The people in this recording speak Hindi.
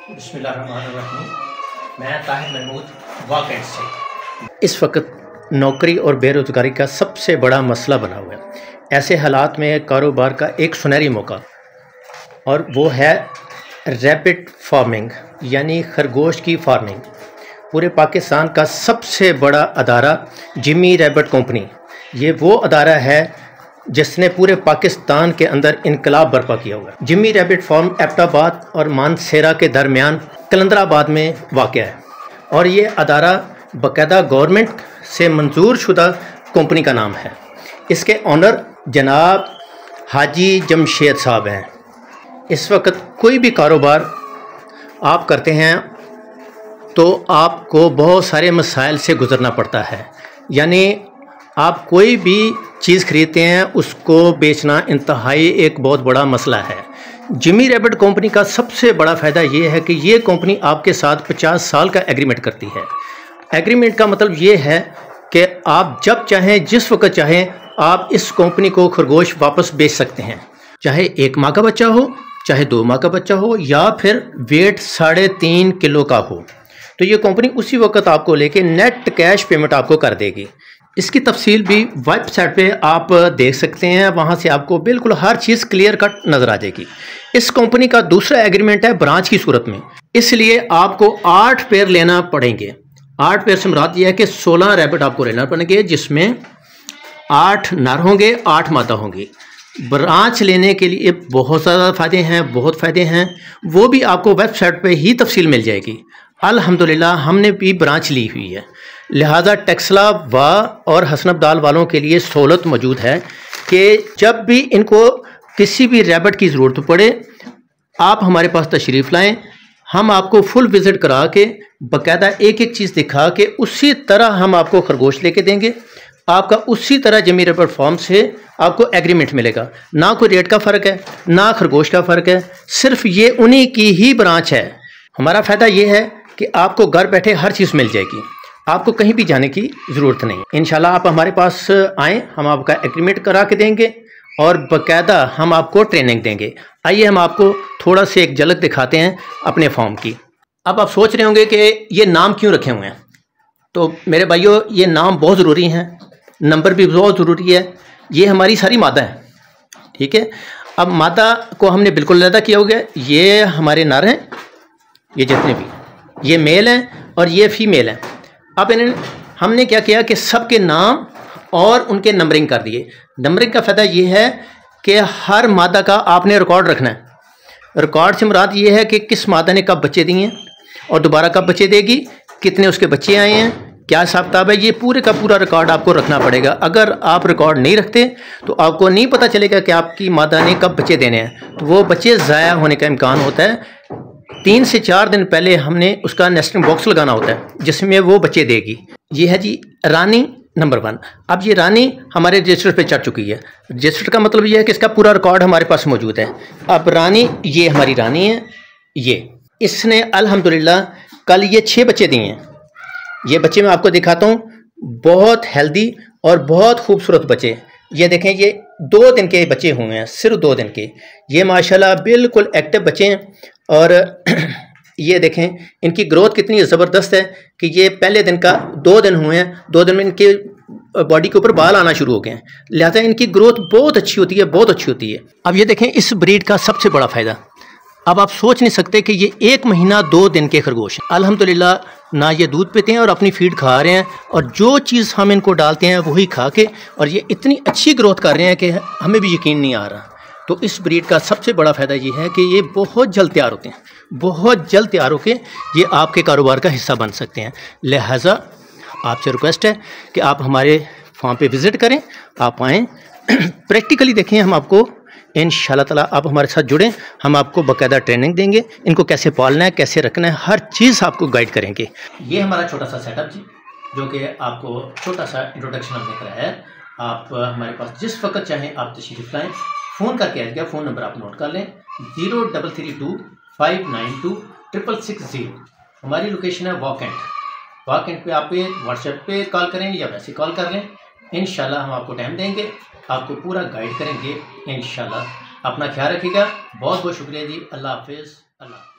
बिस्मिल्लाहिर्रहमानिर्रहीम। मैं ताहिर महमूद वाकई से। इस वक्त नौकरी और बेरोज़गारी का सबसे बड़ा मसला बना हुआ है। ऐसे हालात में कारोबार का एक सुनहरी मौका और वो है रैबिट फार्मिंग यानी खरगोश की फार्मिंग। पूरे पाकिस्तान का सबसे बड़ा अदारा जिमी रैबिट कंपनी, ये वो अदारा है जिसने पूरे पाकिस्तान के अंदर इनकलाब बर्पा किया हुआ है। जिमी रैबिट फार्म एबटाबाद और मानसेरा के दरमियान कलंदराबाद में वाक़ है और ये अदारा बाकायदा गवर्नमेंट से मंजूर शुदा कंपनी का नाम है। इसके ऑनर जनाब हाजी जमशेद साहब हैं। इस वक्त कोई भी कारोबार आप करते हैं तो आपको बहुत सारे मसाइल से गुज़रना पड़ता है, यानी आप कोई भी चीज़ खरीदते हैं उसको बेचना इंतहाई एक बहुत बड़ा मसला है। जिमी रैबिट कंपनी का सबसे बड़ा फ़ायदा ये है कि ये कंपनी आपके साथ 50 साल का एग्रीमेंट करती है। एग्रीमेंट का मतलब ये है कि आप जब चाहें जिस वक्त चाहें आप इस कंपनी को खरगोश वापस बेच सकते हैं, चाहे 1 माह का बच्चा हो, चाहे 2 माह का बच्चा हो, या फिर वेट 3.5 किलो का हो, तो ये कंपनी उसी वक्त आपको लेके नेट कैश पेमेंट आपको कर देगी। इसकी तफसील भी वेबसाइट पे आप देख सकते हैं, वहाँ से आपको बिल्कुल हर चीज़ क्लियर कट नज़र आ जाएगी। इस कंपनी का दूसरा एग्रीमेंट है ब्रांच की सूरत में, इसलिए आपको 8 पेयर लेना पड़ेंगे। 8 पेयर से मुराद ये है कि 16 रैबिट आपको लेना पड़ेंगे, जिसमें 8 नर होंगे, 8 मादा होंगी। ब्रांच लेने के लिए बहुत ज़्यादा फ़ायदे हैं, बहुत फ़ायदे हैं, वो भी आपको वेबसाइट पे ही तफसील मिल जाएगी। अल्हम्दुलिल्लाह हमने भी ब्रांच ली हुई है, लिहाजा टेक्सला और हसन अब्दाल वालों के लिए सहूलत मौजूद है कि जब भी इनको किसी भी रैबिट की ज़रूरत पड़े आप हमारे पास तशरीफ़ लाएं। हम आपको फुल विज़िट करा के बाकायदा एक एक चीज़ दिखा के उसी तरह हम आपको खरगोश लेके देंगे। आपका उसी तरह जिमी रैबिट फार्म से आपको एग्रीमेंट मिलेगा। ना कोई रेट का फ़र्क है, ना खरगोश का फ़र्क है, सिर्फ ये उन्हीं की ही ब्रांच है। हमारा फ़ायदा ये है कि आपको घर बैठे हर चीज़ मिल जाएगी, आपको कहीं भी जाने की ज़रूरत नहीं। इंशाल्लाह आप हमारे पास आएँ, हम आपका एग्रीमेंट करा के देंगे और बाकायदा हम आपको ट्रेनिंग देंगे। आइए हम आपको थोड़ा सा एक झलक दिखाते हैं अपने फार्म की। अब आप सोच रहे होंगे कि ये नाम क्यों रखे हुए हैं, तो मेरे भाइयों ये नाम बहुत ज़रूरी हैं, नंबर भी बहुत ज़रूरी है। ये हमारी सारी मादा है, ठीक है। अब मादा को हमने बिल्कुल अलग किया हो गया। ये हमारे नर हैं, ये जितने भी, ये मेल हैं और ये फीमेल हैं। अब इन्हें हमने क्या किया कि सबके नाम और उनके नंबरिंग कर दिए। नंबरिंग का फ़ायदा ये है कि हर मादा का आपने रिकॉर्ड रखना है। रिकॉर्ड से मुराद ये है कि किस मादा ने कब बच्चे दिए हैं और दोबारा कब बच्चे देगी, कितने उसके बच्चे आए हैं, क्या हिसाब किताब है, ये पूरे का पूरा रिकॉर्ड आपको रखना पड़ेगा। अगर आप रिकॉर्ड नहीं रखते तो आपको नहीं पता चलेगा कि आपकी मादा ने कब बच्चे देने हैं, तो वो बच्चे ज़ाया होने का इम्कान होता है। 3 से 4 दिन पहले हमने उसका नेस्टिंग बॉक्स लगाना होता है जिसमें वो बच्चे देगी। ये है जी रानी नंबर 1। अब ये रानी हमारे रजिस्टर पे चढ़ चुकी है। रजिस्टर का मतलब ये है कि इसका पूरा रिकॉर्ड हमारे पास मौजूद है। अब रानी, ये हमारी रानी है, ये इसने अल्हम्दुलिल्लाह कल ये 6 बच्चे दिए हैं। ये बच्चे मैं आपको दिखाता हूँ, बहुत हेल्दी और बहुत खूबसूरत बच्चे। ये देखें, ये 2 दिन के बच्चे हुए हैं, सिर्फ 2 दिन के। ये माशाल्लाह बिल्कुल एक्टिव बच्चे हैं और ये देखें इनकी ग्रोथ कितनी ज़बरदस्त है कि ये पहले दिन का 2 दिन हुए हैं, 2 दिन में इनके बॉडी के ऊपर बाल आना शुरू हो गए हैं, लिहाजा इनकी ग्रोथ बहुत अच्छी होती है, बहुत अच्छी होती है। अब ये देखें इस ब्रीड का सबसे बड़ा फ़ायदा, अब आप सोच नहीं सकते कि ये 1 महीना 2 दिन के खरगोश हैं। अल्हम्दुलिल्लाह ना ये दूध पीते हैं और अपनी फीड खा रहे हैं, और जो चीज़ हम इनको डालते हैं वही खा के, और ये इतनी अच्छी ग्रोथ कर रहे हैं कि हमें भी यकीन नहीं आ रहा। तो इस ब्रीड का सबसे बड़ा फ़ायदा ये है कि ये बहुत जल्द तैयार होते हैं, बहुत जल्द तैयार होकर ये आपके कारोबार का हिस्सा बन सकते हैं। लिहाजा आपसे रिक्वेस्ट है कि आप हमारे फार्म पे विज़िट करें, आप आएँ, प्रैक्टिकली देखें। हम आपको इंशाल्लाह ताला आप हमारे साथ जुड़ें, हम आपको बाकायदा ट्रेनिंग देंगे, इनको कैसे पालना है, कैसे रखना है, हर चीज़ आपको गाइड करेंगे। ये हमारा छोटा सा सेटअप जी, जो कि आपको छोटा सा इंट्रोडक्शन हमने कराया है। आप हमारे पास जिस वक्त चाहें आप तशरीफ़ लाएँ, फ़ोन करके आ गया, फ़ोन नंबर आप नोट कर लें 0332 592 660। हमारी लोकेशन है वाकेंट पे। आप व्हाट्सएप पे कॉल करें या वैसे कॉल कर लें, इंशाल्लाह हम आपको टाइम देंगे, आपको पूरा गाइड करेंगे इंशाल्लाह। अपना ख्याल रखिएगा। बहुत बहुत शुक्रिया जी। अल्लाह हाफिज़। अल्लाह।